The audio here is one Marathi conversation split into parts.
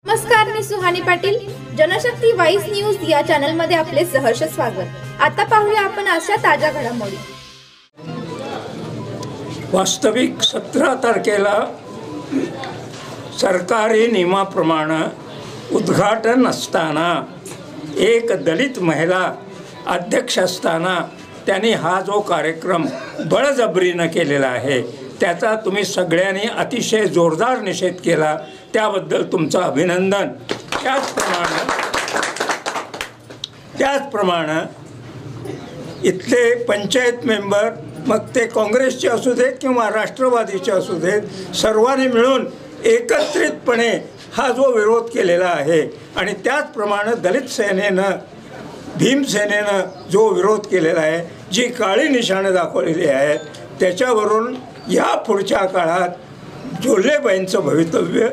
नमस्कार, मी सुहानी पाटील. जनशक्ती वाईस न्यूज या चॅनल मध्ये आपले सहर्ष स्वागत. आता पाहूया आपण अशा ताज्या घडामोडी. वास्तविक 17 तारखेला सरकारी नियमाप्रमाणे उद्घाटन असताना एक दलित महिला अध्यक्ष असताना त्यांनी हा जो कार्यक्रम बळजबरीनं केलेला आहे त्याचा तुम्ही सगळ्यांनी अतिशय जोरदार निषेध केला, त्याबद्दल तुमचं अभिनंदन. त्याचप्रमाणे इथले पंचायत मेंबर, मग ते काँग्रेसचे असू देत किंवा राष्ट्रवादीचे असू देत, सर्वांनी मिळून एकत्रितपणे हा जो विरोध केलेला आहे आणि त्याचप्रमाणे दलित सेनेनं, भीमसेनेनं जो विरोध केलेला आहे, जी काळी निशाणं दाखवलेली आहेत, त्याच्यावरून या पुढच्या काळात जोल्लेबाईंचं भवितव्य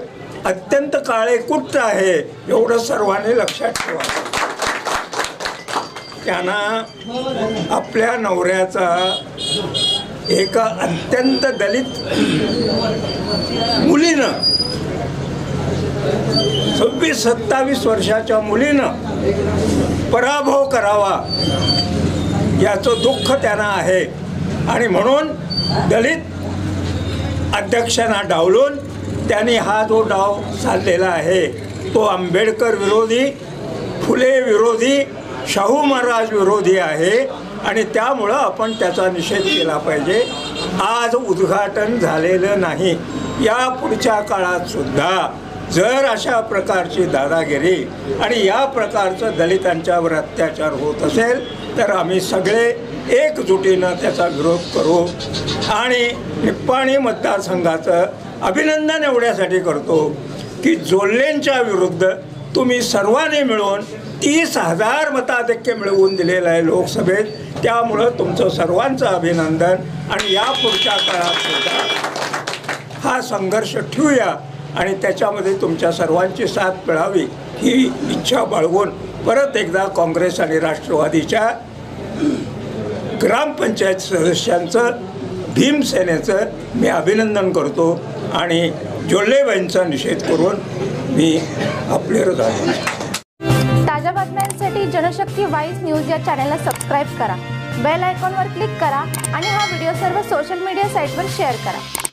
अत्यंत काळेकुट्ट आहे एवढं सर्वांनी लक्षात ठेवा. त्यांना आपल्या नवऱ्याचा एका अत्यंत दलित मुलीनं, 26-27 वर्षाच्या मुलीनं पराभव करावा याचं दुःख त्यांना आहे आणि म्हणून दलित अध्यक्षांना डावलून त्यांनी हा जो डाव चाललेला आहे तो आंबेडकर विरोधी, फुले विरोधी, शाहू महाराज विरोधी आहे आणि त्यामुळं आपण त्याचा निषेध केला पाहिजे. आज उद्घाटन झालेलं नाही. या पुढच्या काळात सुद्धा जर अशा प्रकारची दादागिरी आणि या प्रकारचं दलितांच्यावर अत्याचार होत असेल तर आम्ही सगळे एकजुटीनं त्याचा विरोध करू. आणि निप्पाणी मतदारसंघाचं अभिनंदन एवढ्यासाठी करतो की जोल्लेंच्या विरुद्ध तुम्ही सर्वांनी मिळून 30,000 मताधिक्य मिळवून दिलेलं आहे लोकसभेत. त्यामुळं तुमचं सर्वांचं अभिनंदन. आणि या पुढच्या काळात सुद्धा हा संघर्ष ठेवूया आणि त्याच्यामध्ये तुमच्या सर्वांची साथ मिळावी ही इच्छा बाळगून परत एकदा काँग्रेस आणि राष्ट्रवादीच्या ग्रामपंचायत सदस्यांचं, भीमसेनेचं मी अभिनंदन करतो आणि जोल्लेबाईंचा निषेध करून मी आपले रजा देतो. ताज्या बातम्यांसाठी जनशक्ती वाईस न्यूज या चॅनलला सबस्क्राईब करा, बेल आयकॉनवर क्लिक करा आणि हा व्हिडिओ सर्व सोशल मीडिया साईटवर शेअर करा.